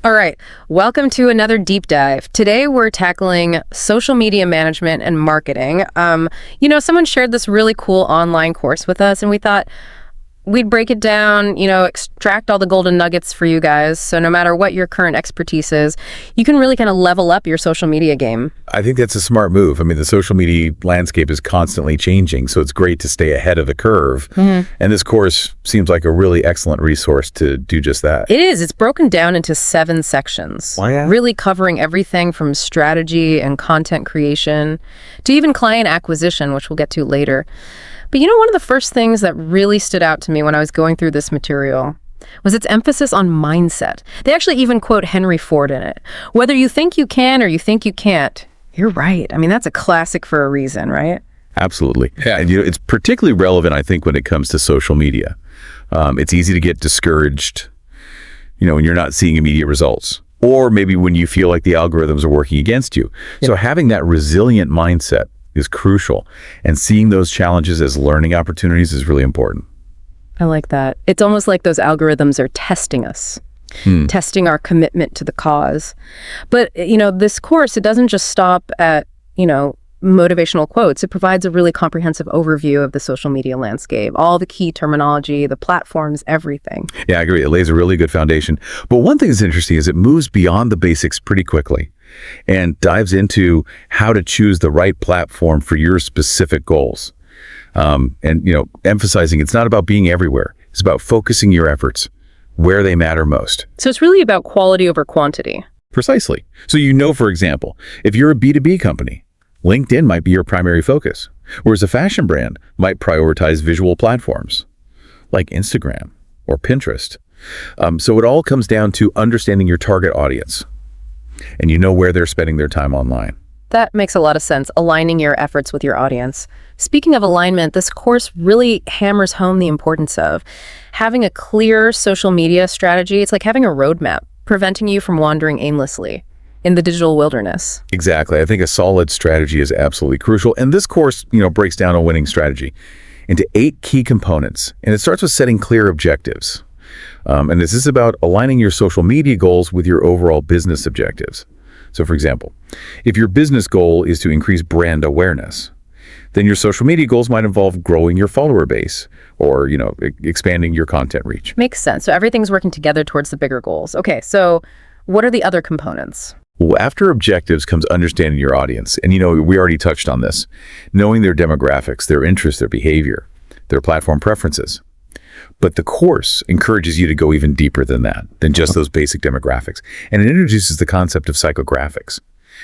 All right, welcome to another deep dive. Today we're tackling social media management and marketing. Someone shared this really cool online course with us, and we thought we'd break it down, extract all the golden nuggets for you guys. So no matter what your current expertise is, you can really kind of level up your social media game. I think that's a smart move. I mean, the social media landscape is constantly changing, so it's great to stay ahead of the curve. And this course seems like a really excellent resource to do just that. It is. It's broken down into 7 sections, really covering everything from strategy and content creation to even client acquisition, which we'll get to later. But one of the first things that really stood out to me when I was going through this material was its emphasis on mindset. They actually even quote Henry Ford in it. Whether you think you can or you think you can't, you're right. I mean, that's a classic for a reason, right? Absolutely. Yeah. And it's particularly relevant, I think, when it comes to social media. It's easy to get discouraged, when you're not seeing immediate results, or maybe when you feel like the algorithms are working against you. Yep. So having that resilient mindset is crucial, and seeing those challenges as learning opportunities is really important. I like that. It's almost like those algorithms are testing us, testing our commitment to the cause. But, this course, it doesn't just stop at, motivational quotes. It provides a really comprehensive overview of the social media landscape, all the key terminology, the platforms, everything. Yeah, I agree. It lays a really good foundation. But one thing that's interesting is it moves beyond the basics pretty quickly and dives into how to choose the right platform for your specific goals. Emphasizing it's not about being everywhere. It's about focusing your efforts where they matter most. So it's really about quality over quantity. Precisely. So for example, if you're a B2B company, LinkedIn might be your primary focus, whereas a fashion brand might prioritize visual platforms like Instagram or Pinterest. So it all comes down to understanding your target audience, and where they're spending their time online. That makes a lot of sense, aligning your efforts with your audience. Speaking of alignment, this course really hammers home the importance of having a clear social media strategy. It's like having a roadmap, preventing you from wandering aimlessly in the digital wilderness. Exactly. I think a solid strategy is absolutely crucial. And this course, breaks down a winning strategy into 8 key components. And it starts with setting clear objectives. And this is about aligning your social media goals with your overall business objectives. So for example, if your business goal is to increase brand awareness, then your social media goals might involve growing your follower base or, expanding your content reach. Makes sense. So everything's working together towards the bigger goals. Okay, so what are the other components? Well, after objectives comes understanding your audience. And, we already touched on this. Knowing their demographics, their interests, their behavior, their platform preferences. But the course encourages you to go even deeper than that, than just those basic demographics. And it introduces the concept of psychographics,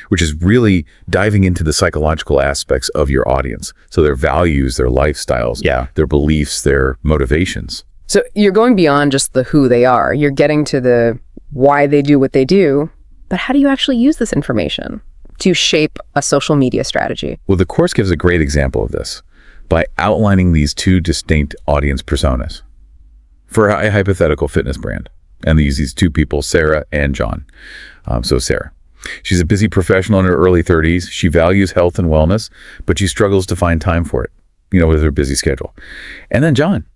which is really diving into the psychological aspects of your audience. So their values, their lifestyles, their beliefs, their motivations. So you're going beyond just the who they are. You're getting to the why they do what they do. But how do you actually use this information to shape a social media strategy? Well, the course gives a great example of this by outlining these 2 distinct audience personas for a hypothetical fitness brand. And they use these 2 people, Sarah and John. So Sarah, she's a busy professional in her early 30s. She values health and wellness, but she struggles to find time for it, with her busy schedule. And then John.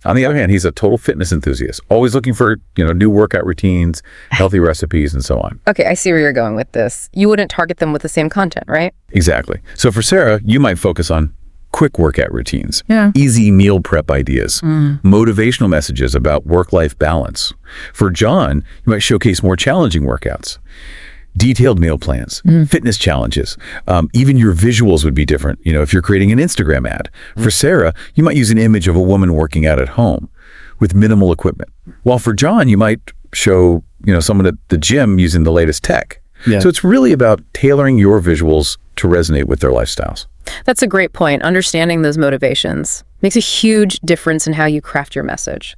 On the other hand, he's a total fitness enthusiast, always looking for, new workout routines, healthy recipes, and so on. Okay, I see where you're going with this. You wouldn't target them with the same content, right? Exactly. So for Sarah, you might focus on quick workout routines, easy meal prep ideas, motivational messages about work-life balance. For John, you might showcase more challenging workouts, detailed meal plans, fitness challenges. Even your visuals would be different. If you're creating an Instagram ad. For Sarah, you might use an image of a woman working out at home with minimal equipment. While for John, you might show, someone at the gym using the latest tech. So it's really about tailoring your visuals to resonate with their lifestyles. That's a great point. Understanding those motivations makes a huge difference in how you craft your message.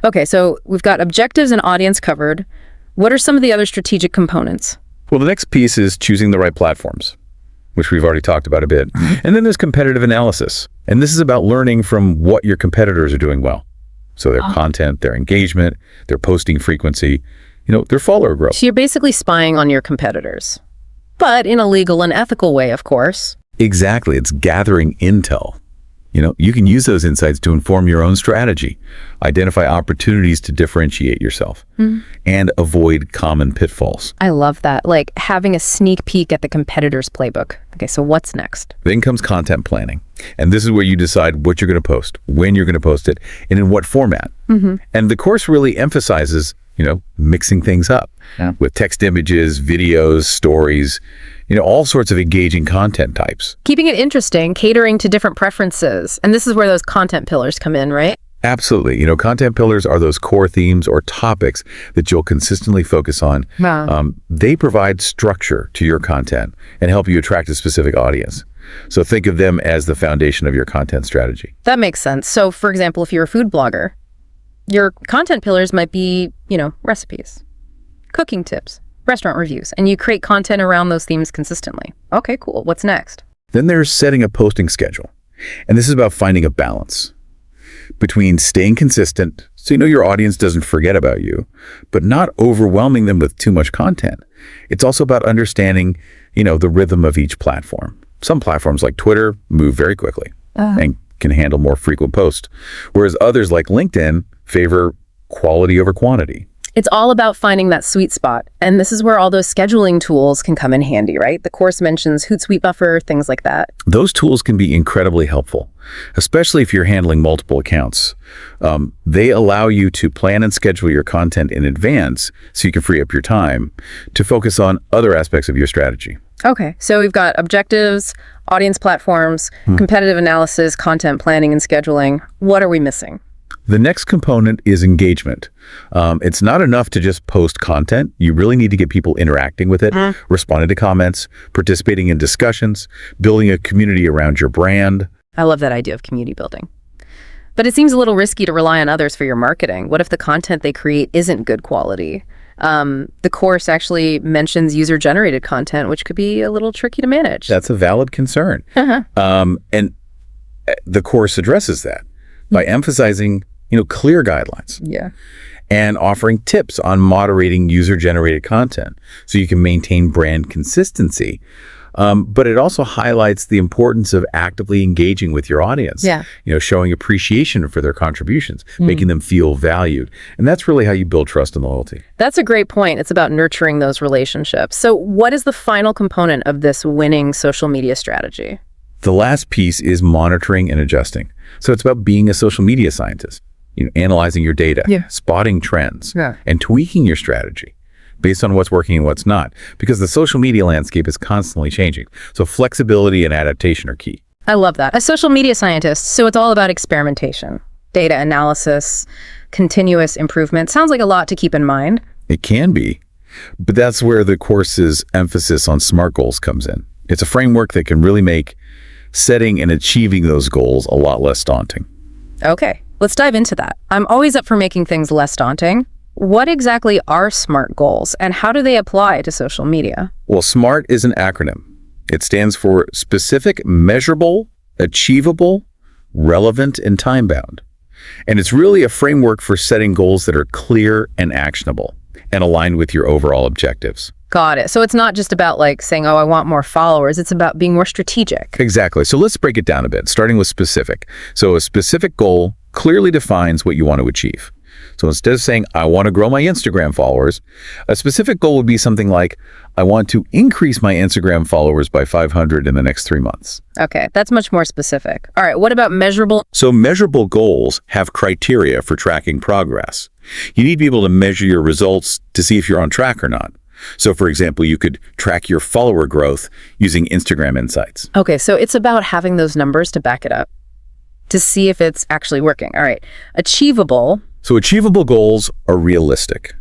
Okay, so we've got objectives and audience covered. What are some of the other strategic components? Well, the next piece is choosing the right platforms, which we've already talked about a bit. And then there's competitive analysis. And this is about learning from what your competitors are doing well. So their content, their engagement, their posting frequency, their follower growth. So you're basically spying on your competitors, but in a legal and ethical way, of course. Exactly. It's gathering intel. You can use those insights to inform your own strategy, identify opportunities to differentiate yourself, and avoid common pitfalls. I love that. Like having a sneak peek at the competitor's playbook. Okay, so what's next? Then comes content planning. And this is where you decide what you're going to post, when you're going to post it, and in what format. And the course really emphasizes, mixing things up with text images, videos, stories, all sorts of engaging content types. Keeping it interesting, catering to different preferences. And this is where those content pillars come in, right? Absolutely. Content pillars are those core themes or topics that you'll consistently focus on. Wow. They provide structure to your content and help you attract a specific audience. So think of them as the foundation of your content strategy. That makes sense. So, for example, if you're a food blogger, your content pillars might be, recipes, cooking tips, restaurant reviews, and you create content around those themes consistently. Okay, cool. What's next? Then there's setting a posting schedule. And this is about finding a balance between staying consistent so your audience doesn't forget about you, but not overwhelming them with too much content. It's also about understanding, the rhythm of each platform. Some platforms like Twitter move very quickly and can handle more frequent posts, whereas others like LinkedIn favor quality over quantity. It's all about finding that sweet spot. And this is where all those scheduling tools can come in handy, right? The course mentions Hootsuite Buffer, things like that. Those tools can be incredibly helpful, especially if you're handling multiple accounts. They allow you to plan and schedule your content in advance so you can free up your time to focus on other aspects of your strategy. Okay, so we've got objectives, audience platforms, competitive analysis, content planning and scheduling. What are we missing? The next component is engagement. It's not enough to just post content. You really need to get people interacting with it, responding to comments, participating in discussions, building a community around your brand. I love that idea of community building. But it seems a little risky to rely on others for your marketing. What if the content they create isn't good quality? The course actually mentions user-generated content, which could be a little tricky to manage. That's a valid concern. And the course addresses that by emphasizing clear guidelines. And offering tips on moderating user-generated content so you can maintain brand consistency. But it also highlights the importance of actively engaging with your audience. Showing appreciation for their contributions, making them feel valued. And that's really how you build trust and loyalty. That's a great point. It's about nurturing those relationships. So what is the final component of this winning social media strategy? The last piece is monitoring and adjusting. So it's about being a social media scientist. Analyzing your data, spotting trends, and tweaking your strategy based on what's working and what's not, because the social media landscape is constantly changing. So flexibility and adaptation are key. I love that. A social media scientist, so it's all about experimentation, data analysis, continuous improvement. Sounds like a lot to keep in mind. It can be, but that's where the course's emphasis on SMART goals comes in. It's a framework that can really make setting and achieving those goals a lot less daunting. Okay. Let's dive into that. I'm always up for making things less daunting. What exactly are SMART goals and how do they apply to social media? Well, SMART is an acronym. It stands for specific, measurable, achievable, relevant, and time-bound. And it's really a framework for setting goals that are clear and actionable and aligned with your overall objectives. Got it. So it's not just about saying, I want more followers. It's about being more strategic. Exactly. So let's break it down a bit, starting with specific. So a specific goal clearly defines what you want to achieve. So instead of saying, I want to grow my Instagram followers, a specific goal would be something like, I want to increase my Instagram followers by 500 in the next 3 months. Okay, that's much more specific. All right, what about measurable? So measurable goals have criteria for tracking progress. You need to be able to measure your results to see if you're on track or not. So for example, you could track your follower growth using Instagram Insights. Okay, so it's about having those numbers to back it up, to see if it's actually working. All right, achievable. So achievable goals are realistic.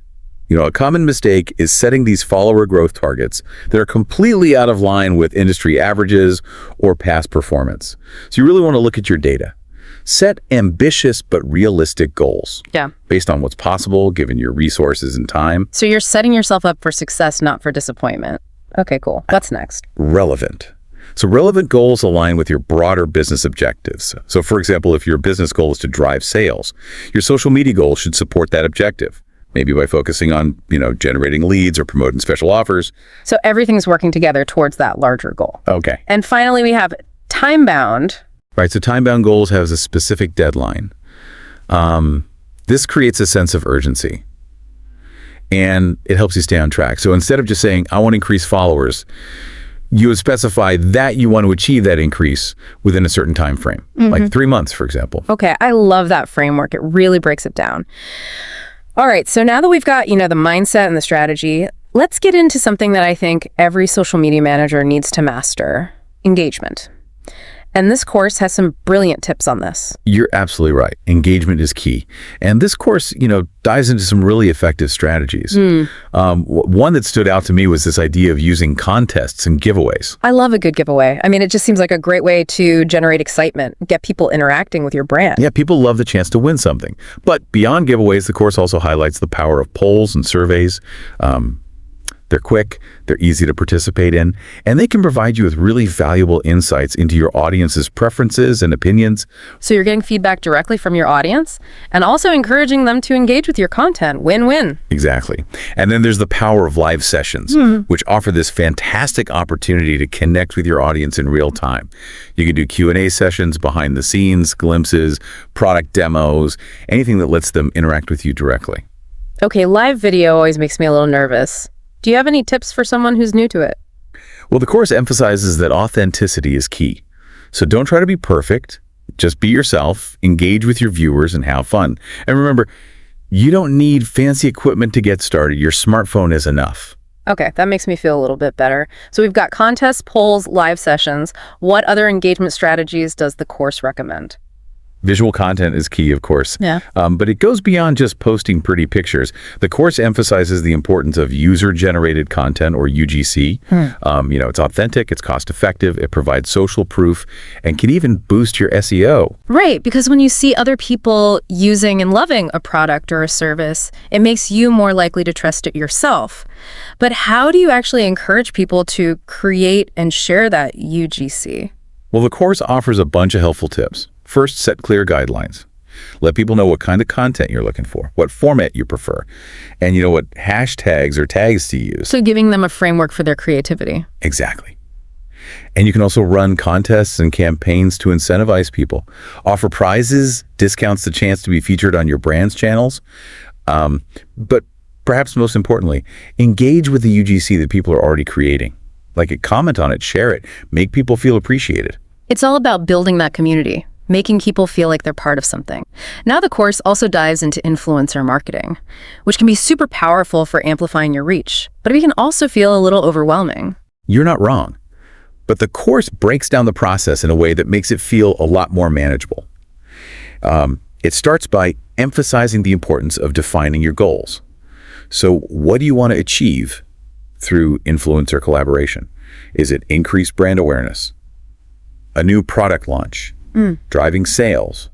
A common mistake is setting these follower growth targets that are completely out of line with industry averages or past performance. So you really want to look at your data. Set ambitious but realistic goals. Based on what's possible, given your resources and time. So you're setting yourself up for success, not for disappointment. Okay, cool. What's next? Relevant. So relevant goals align with your broader business objectives. So for example, if your business goal is to drive sales, your social media goals should support that objective. Maybe by focusing on, generating leads or promoting special offers. So everything's working together towards that larger goal. Okay. And finally, we have time-bound. Right, so time-bound goals have a specific deadline. This creates a sense of urgency, and it helps you stay on track. So instead of just saying, I want to increase followers, you would specify that you want to achieve that increase within a certain time frame, like 3 months, for example. Okay, I love that framework. It really breaks it down. All right, so now that we've got, the mindset and the strategy, let's get into something that I think every social media manager needs to master: engagement. And this course has some brilliant tips on this. You're absolutely right. Engagement is key. And this course, dives into some really effective strategies. One that stood out to me was this idea of using contests and giveaways. I love a good giveaway. I mean, it just seems like a great way to generate excitement, get people interacting with your brand. Yeah, people love the chance to win something. But beyond giveaways, the course also highlights the power of polls and surveys. They're quick, they're easy to participate in, and they can provide you with really valuable insights into your audience's preferences and opinions. So you're getting feedback directly from your audience and also encouraging them to engage with your content. Win-win. Exactly. And then there's the power of live sessions, which offer this fantastic opportunity to connect with your audience in real time. You can do Q&A sessions, behind the scenes, glimpses, product demos, anything that lets them interact with you directly. Okay, live video always makes me a little nervous. Do you have any tips for someone who's new to it? Well, the course emphasizes that authenticity is key. So don't try to be perfect. Just be yourself, engage with your viewers, and have fun. And remember, you don't need fancy equipment to get started. Your smartphone is enough. Okay, that makes me feel a little bit better. So we've got contests, polls, live sessions. What other engagement strategies does the course recommend? Visual content is key, of course. Yeah. But it goes beyond just posting pretty pictures. The course emphasizes the importance of user-generated content, or UGC. It's authentic, it's cost-effective, it provides social proof, and can even boost your SEO. Right, because when you see other people using and loving a product or a service, it makes you more likely to trust it yourself. But how do you actually encourage people to create and share that UGC? Well, the course offers a bunch of helpful tips. First, set clear guidelines. Let people know what kind of content you're looking for, what format you prefer, and what hashtags or tags to use. So giving them a framework for their creativity. Exactly. And you can also run contests and campaigns to incentivize people. Offer prizes, discounts, the chance to be featured on your brand's channels. But perhaps most importantly, engage with the UGC that people are already creating. Like it, comment on it, share it, make people feel appreciated. It's all about building that community, making people feel like they're part of something. Now the course also dives into influencer marketing, which can be super powerful for amplifying your reach, but it can also feel a little overwhelming. You're not wrong, but the course breaks down the process in a way that makes it feel a lot more manageable. It starts by emphasizing the importance of defining your goals. So what do you want to achieve through influencer collaboration? Is it increased brand awareness, a new product launch, driving sales,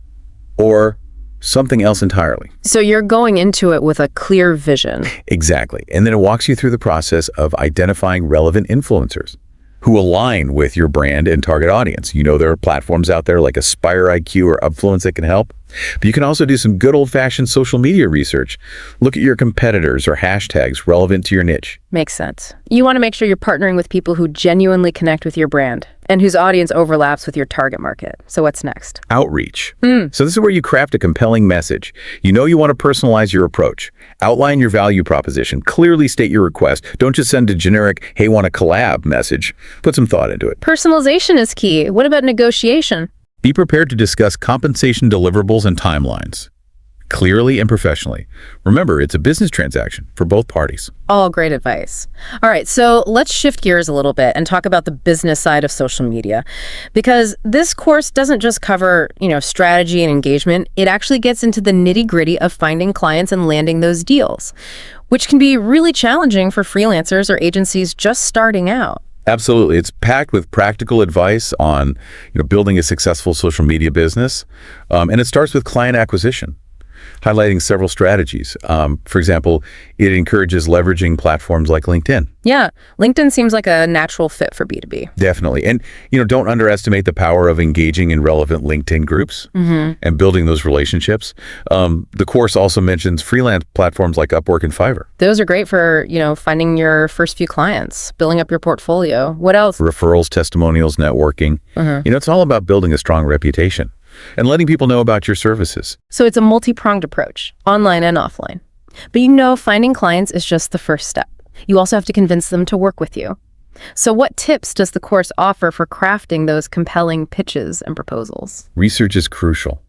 or something else entirely? So you're going into it with a clear vision. Exactly. And then it walks you through the process of identifying relevant influencers who align with your brand and target audience. There are platforms out there like Aspire IQ or Upfluence that can help. But you can also do some good old-fashioned social media research. Look at your competitors or hashtags relevant to your niche. Makes sense. You want to make sure you're partnering with people who genuinely connect with your brand and whose audience overlaps with your target market. So what's next? Outreach. So this is where you craft a compelling message. You want to personalize your approach. Outline your value proposition. Clearly state your request. Don't just send a generic, hey, want to collab message. Put some thought into it. Personalization is key. What about negotiation? Be prepared to discuss compensation deliverables and timelines, clearly and professionally. Remember, it's a business transaction for both parties. All great advice. All right, so let's shift gears a little bit and talk about the business side of social media, because this course doesn't just cover, strategy and engagement. It actually gets into the nitty-gritty of finding clients and landing those deals, which can be really challenging for freelancers or agencies just starting out. Absolutely. It's packed with practical advice on building a successful social media business. And it starts with client acquisition. highlighting several strategies. For example, it encourages leveraging platforms like LinkedIn. Yeah, LinkedIn seems like a natural fit for B2B. Definitely. And, don't underestimate the power of engaging in relevant LinkedIn groups and building those relationships. The course also mentions freelance platforms like Upwork and Fiverr. Those are great for, finding your first few clients, building up your portfolio. What else? Referrals, testimonials, networking. It's all about building a strong reputation and letting people know about your services. So it's a multi-pronged approach, online and offline. But finding clients is just the first step. You also have to convince them to work with you. So what tips does the course offer for crafting those compelling pitches and proposals? Research is crucial.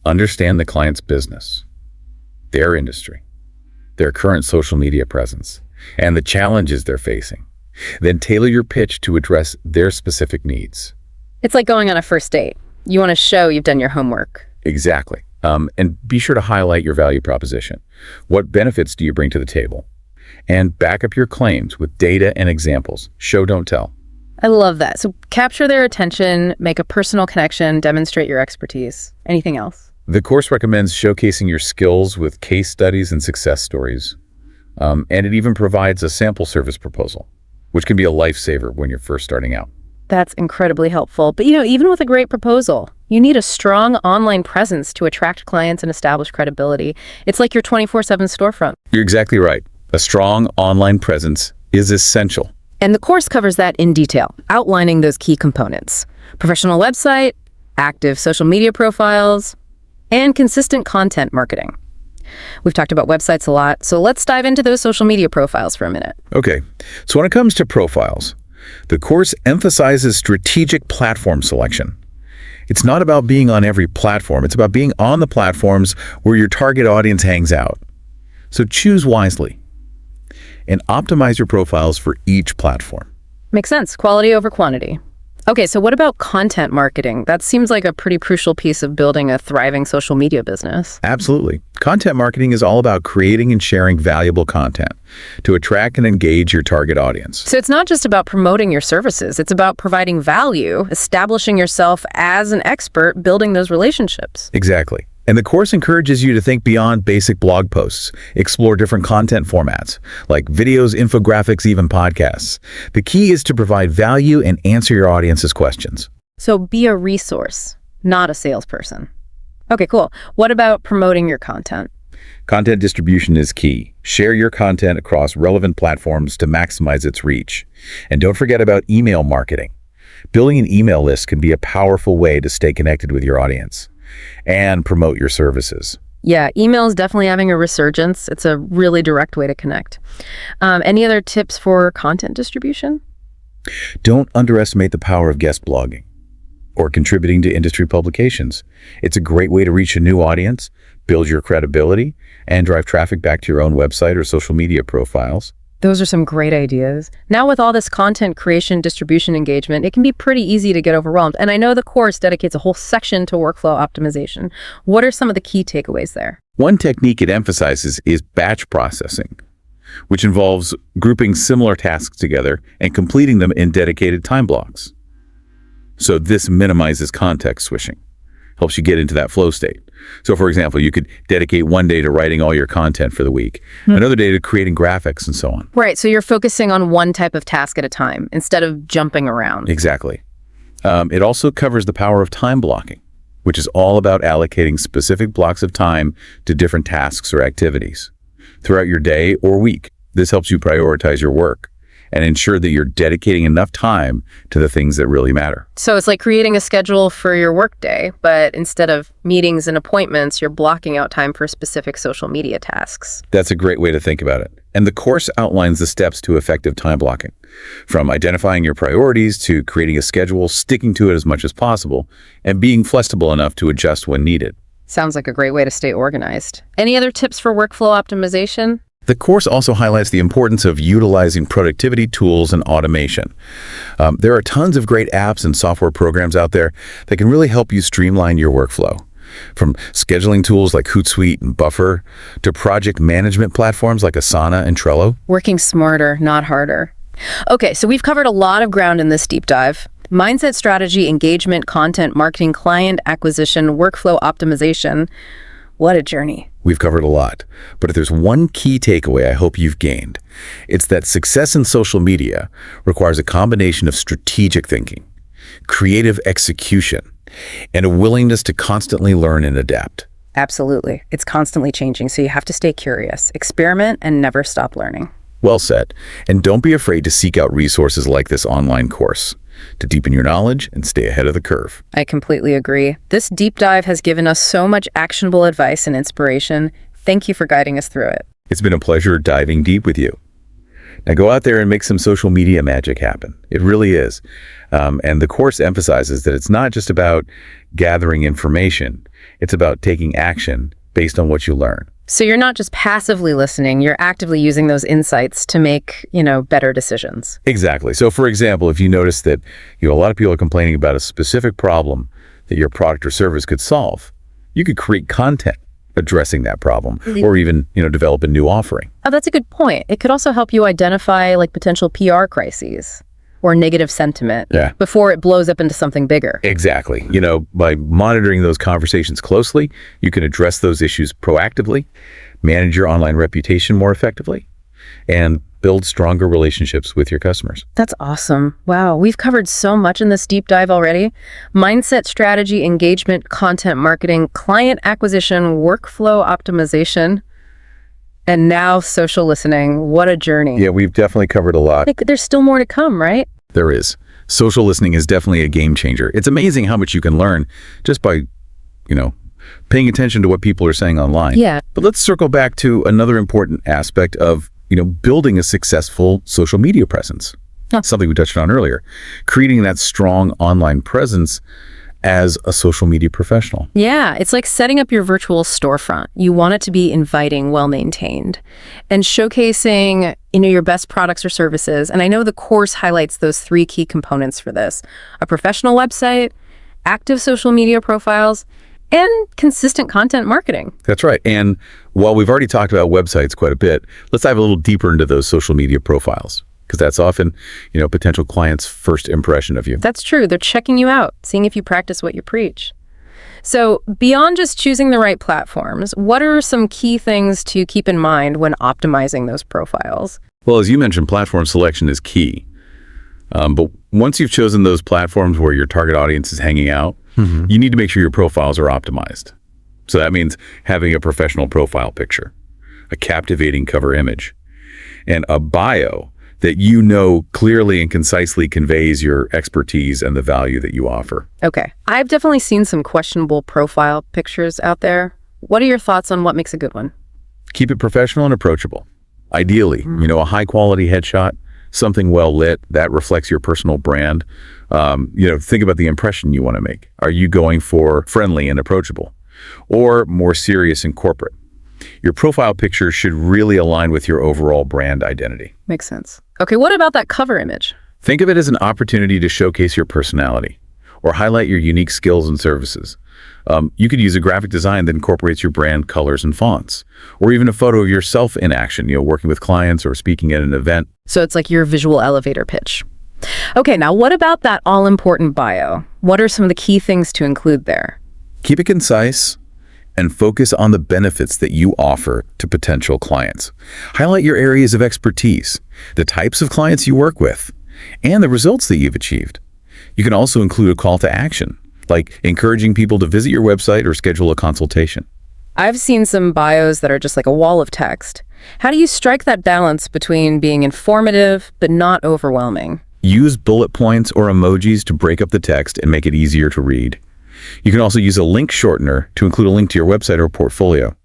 Understand the client's business, their industry, their current social media presence, and the challenges they're facing. Then tailor your pitch to address their specific needs. It's like going on a first date. You want to show you've done your homework. Exactly. And be sure to highlight your value proposition. What benefits do you bring to the table? And back up your claims with data and examples. Show, don't tell. I love that. So capture their attention, make a personal connection, demonstrate your expertise. Anything else? The course recommends showcasing your skills with case studies and success stories. And it even provides a sample service proposal, which can be a lifesaver when you're first starting out. That's incredibly helpful. But even with a great proposal, you need a strong online presence to attract clients and establish credibility. It's like your 24/7 storefront. You're exactly right. A strong online presence is essential. And the course covers that in detail, outlining those key components: professional website, active social media profiles, and consistent content marketing. We've talked about websites a lot, so let's dive into those social media profiles for a minute. Okay, so when it comes to profiles, the course emphasizes strategic platform selection. It's not about being on every platform. It's about being on the platforms where your target audience hangs out. So choose wisely and optimize your profiles for each platform. Makes sense. Quality over quantity. Okay, so what about content marketing? That seems like a pretty crucial piece of building a thriving social media business. Absolutely. Content marketing is all about creating and sharing valuable content to attract and engage your target audience. So it's not just about promoting your services. It's about providing value, establishing yourself as an expert, building those relationships. Exactly. And the course encourages you to think beyond basic blog posts, explore different content formats, like videos, infographics, even podcasts. The key is to provide value and answer your audience's questions. So be a resource, not a salesperson. Okay, cool. What about promoting your content? Content distribution is key. Share your content across relevant platforms to maximize its reach. And don't forget about email marketing. Building an email list can be a powerful way to stay connected with your audience and promote your services. Yeah, email is definitely having a resurgence. It's a really direct way to connect. Any other tips for content distribution? Don't underestimate the power of guest blogging or contributing to industry publications. It's a great way to reach a new audience, build your credibility, and drive traffic back to your own website or social media profiles. Those are some great ideas. Now with all this content creation, distribution, engagement, it can be pretty easy to get overwhelmed. And I know the course dedicates a whole section to workflow optimization. What are some of the key takeaways there? One technique it emphasizes is batch processing, which involves grouping similar tasks together and completing them in dedicated time blocks. So this minimizes context switching, helps you get into that flow state. So for example, you could dedicate one day to writing all your content for the week, another day to creating graphics and so on. Right, so you're focusing on one type of task at a time instead of jumping around. Exactly. It also covers the power of time blocking, which is all about allocating specific blocks of time to different tasks or activities throughout your day or week. This helps you prioritize your work and ensure that you're dedicating enough time to the things that really matter. So it's like creating a schedule for your workday, but instead of meetings and appointments, you're blocking out time for specific social media tasks. That's a great way to think about it. And the course outlines the steps to effective time blocking, from identifying your priorities to creating a schedule, sticking to it as much as possible, and being flexible enough to adjust when needed. Sounds like a great way to stay organized. Any other tips for workflow optimization? The course also highlights the importance of utilizing productivity tools and automation. There are tons of great apps and software programs out there that can really help you streamline your workflow. From scheduling tools like Hootsuite and Buffer to project management platforms like Asana and Trello. Working smarter, not harder. Okay, so we've covered a lot of ground in this deep dive. Mindset strategy, engagement, content, marketing, client acquisition, workflow optimization. What a journey. We've covered a lot, but if there's one key takeaway I hope you've gained, it's that success in social media requires a combination of strategic thinking, creative execution, and a willingness to constantly learn and adapt. Absolutely. It's constantly changing, so you have to stay curious, experiment, and never stop learning. Well said. And don't be afraid to seek out resources like this online course to deepen your knowledge and stay ahead of the curve. I completely agree. This deep dive has given us so much actionable advice and inspiration. Thank you for guiding us through it. It's been a pleasure diving deep with you. Now go out there and make some social media magic happen. It really is. And the course emphasizes that it's not just about gathering information. It's about taking action based on what you learn. So you're not just passively listening, you're actively using those insights to make, better decisions. Exactly. So for example, if you notice that a lot of people are complaining about a specific problem that your product or service could solve, you could create content addressing that problem, or even, develop a new offering. Oh, that's a good point. It could also help you identify potential PR crises or negative sentiment before it blows up into something bigger. Exactly. By monitoring those conversations closely, you can address those issues proactively, manage your online reputation more effectively, and build stronger relationships with your customers. That's awesome. Wow, we've covered so much in this deep dive already. Mindset, strategy, engagement, content marketing, client acquisition, workflow optimization, and now social listening. What a journey. Yeah, we've definitely covered a lot. There's still more to come, right? There is. Social listening is definitely a game changer. It's amazing how much you can learn just by, paying attention to what people are saying online. Yeah. But let's circle back to another important aspect of, building a successful social media presence. Something we touched on earlier. Creating that strong online presence as a social media professional. Yeah, it's like setting up your virtual storefront. You want it to be inviting, well-maintained, and showcasing, your best products or services. And I know the course highlights those 3 key components for this: a professional website, active social media profiles, and consistent content marketing. That's right. And while we've already talked about websites quite a bit, let's dive a little deeper into those social media profiles, because that's often, potential clients' first impression of you. That's true. They're checking you out, seeing if you practice what you preach. So beyond just choosing the right platforms, what are some key things to keep in mind when optimizing those profiles? Well, as you mentioned, platform selection is key. But once you've chosen those platforms where your target audience is hanging out, you need to make sure your profiles are optimized. So that means having a professional profile picture, a captivating cover image, and a bio that clearly and concisely conveys your expertise and the value that you offer. Okay. I've definitely seen some questionable profile pictures out there. What are your thoughts on what makes a good one? Keep it professional and approachable. Ideally, a high-quality headshot, something well-lit that reflects your personal brand. Think about the impression you want to make. Are you going for friendly and approachable, or more serious and corporate? Your profile picture should really align with your overall brand identity. Makes sense. Okay, what about that cover image? Think of it as an opportunity to showcase your personality or highlight your unique skills and services. You could use a graphic design that incorporates your brand colors and fonts, or even a photo of yourself in action, working with clients or speaking at an event. So it's like your visual elevator pitch. Okay, now what about that all-important bio? What are some of the key things to include there? Keep it concise and focus on the benefits that you offer to potential clients. Highlight your areas of expertise, the types of clients you work with, and the results that you've achieved. You can also include a call to action, like encouraging people to visit your website or schedule a consultation. I've seen some bios that are just like a wall of text. How do you strike that balance between being informative but not overwhelming? Use bullet points or emojis to break up the text and make it easier to read. You can also use a link shortener to include a link to your website or portfolio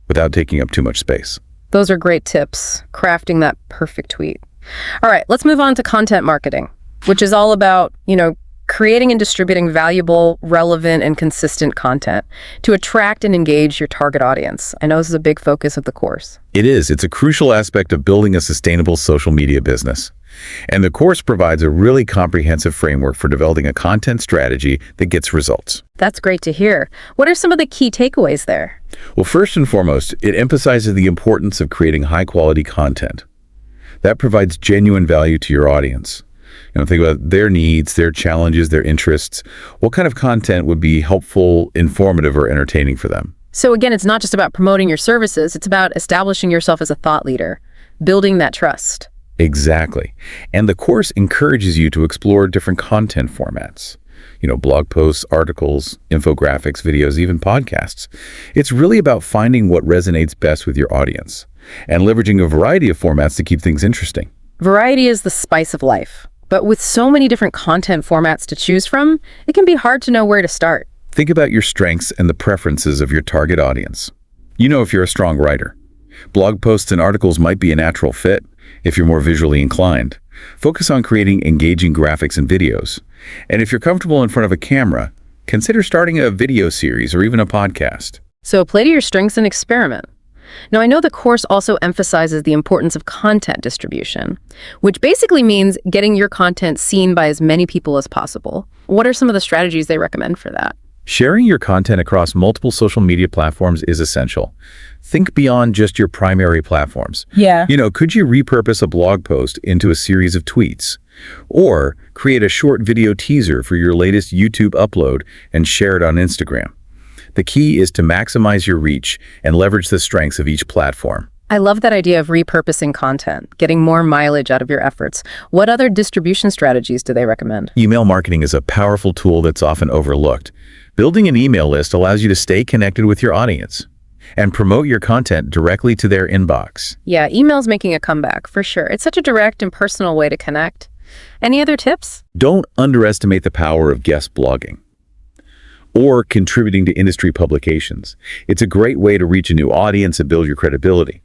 without taking up too much space. Those are great tips, crafting that perfect tweet. All right, let's move on to content marketing, which is all about, creating and distributing valuable, relevant, and consistent content to attract and engage your target audience. I know this is a big focus of the course. It is. It's a crucial aspect of building a sustainable social media business. And the course provides a really comprehensive framework for developing a content strategy that gets results. That's great to hear. What are some of the key takeaways there? Well, first and foremost, it emphasizes the importance of creating high-quality content. That provides genuine value to your audience. Think about their needs, their challenges, their interests. What kind of content would be helpful, informative, or entertaining for them? So again, it's not just about promoting your services, it's about establishing yourself as a thought leader, building that trust. Exactly. And the course encourages you to explore different content formats. Blog posts, articles, infographics, videos, even podcasts. It's really about finding what resonates best with your audience and leveraging a variety of formats to keep things interesting. Variety is the spice of life. But with so many different content formats to choose from, it can be hard to know where to start. Think about your strengths and the preferences of your target audience. If you're a strong writer. Blog posts and articles might be a natural fit if you're more visually inclined. Focus on creating engaging graphics and videos. And if you're comfortable in front of a camera, consider starting a video series or even a podcast. So play to your strengths and experiment. Now, I know the course also emphasizes the importance of content distribution, which basically means getting your content seen by as many people as possible. What are some of the strategies they recommend for that? Sharing your content across multiple social media platforms is essential. Think beyond just your primary platforms. Yeah. Could you repurpose a blog post into a series of tweets? Or create a short video teaser for your latest YouTube upload and share it on Instagram? The key is to maximize your reach and leverage the strengths of each platform. I love that idea of repurposing content, getting more mileage out of your efforts. What other distribution strategies do they recommend? Email marketing is a powerful tool that's often overlooked. Building an email list allows you to stay connected with your audience and promote your content directly to their inbox. Yeah, email's making a comeback, for sure. It's such a direct and personal way to connect. Any other tips? Don't underestimate the power of guest blogging or contributing to industry publications. It's a great way to reach a new audience and build your credibility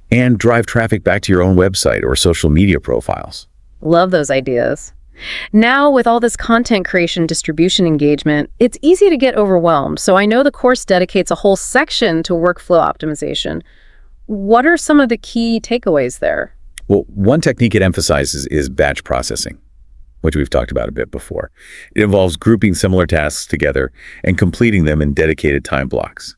and drive traffic back to your own website or social media profiles. Love those ideas. Now, with all this content creation, distribution engagement, it's easy to get overwhelmed. So I know the course dedicates a whole section to workflow optimization. What are some of the key takeaways there? Well, one technique it emphasizes is batch processing, which we've talked about a bit before. It involves grouping similar tasks together and completing them in dedicated time blocks.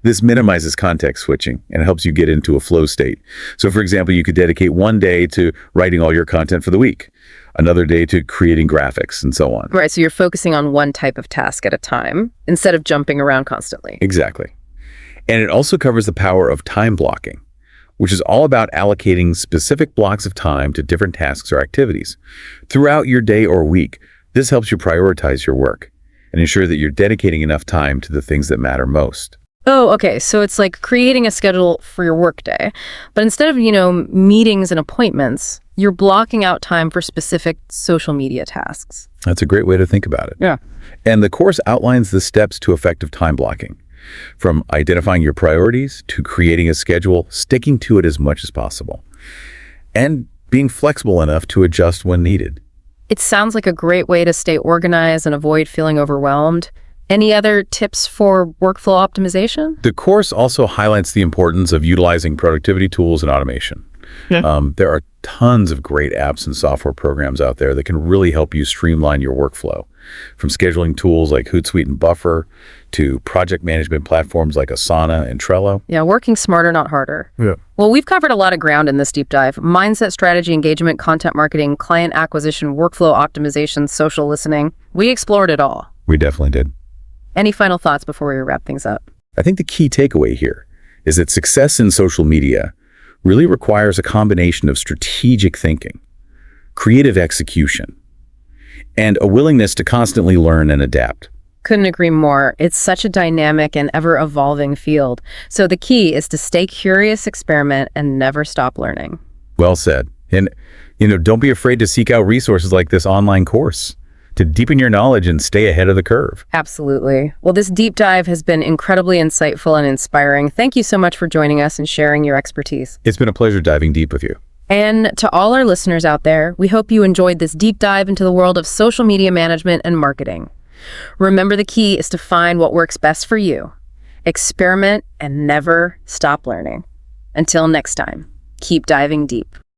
This minimizes context switching and helps you get into a flow state. So, for example, you could dedicate one day to writing all your content for the week, another day to creating graphics, and so on. Right, so you're focusing on one type of task at a time instead of jumping around constantly. Exactly. And it also covers the power of time blocking, which is all about allocating specific blocks of time to different tasks or activities throughout your day or week. This helps you prioritize your work and ensure that you're dedicating enough time to the things that matter most. Oh, okay. So it's like creating a schedule for your workday. But instead of, meetings and appointments, you're blocking out time for specific social media tasks. That's a great way to think about it. Yeah. And the course outlines the steps to effective time blocking, from identifying your priorities to creating a schedule, sticking to it as much as possible, and being flexible enough to adjust when needed. It sounds like a great way to stay organized and avoid feeling overwhelmed. Any other tips for workflow optimization? The course also highlights the importance of utilizing productivity tools and automation. Yeah. There are tons of great apps and software programs out there that can really help you streamline your workflow, from scheduling tools like Hootsuite and Buffer to project management platforms like Asana and Trello. Yeah, working smarter, not harder. Yeah. Well, we've covered a lot of ground in this deep dive. Mindset, strategy, engagement, content marketing, client acquisition, workflow optimization, social listening. We explored it all. We definitely did. Any final thoughts before we wrap things up? I think the key takeaway here is that success in social media really requires a combination of strategic thinking, creative execution, and a willingness to constantly learn and adapt. Couldn't agree more. It's such a dynamic and ever-evolving field. So the key is to stay curious, experiment, and never stop learning. Well said. And, don't be afraid to seek out resources like this online course to deepen your knowledge and stay ahead of the curve. Absolutely. Well, this deep dive has been incredibly insightful and inspiring. Thank you so much for joining us and sharing your expertise. It's been a pleasure diving deep with you. And to all our listeners out there, we hope you enjoyed this deep dive into the world of social media management and marketing. Remember, the key is to find what works best for you. Experiment and never stop learning. Until next time, keep diving deep.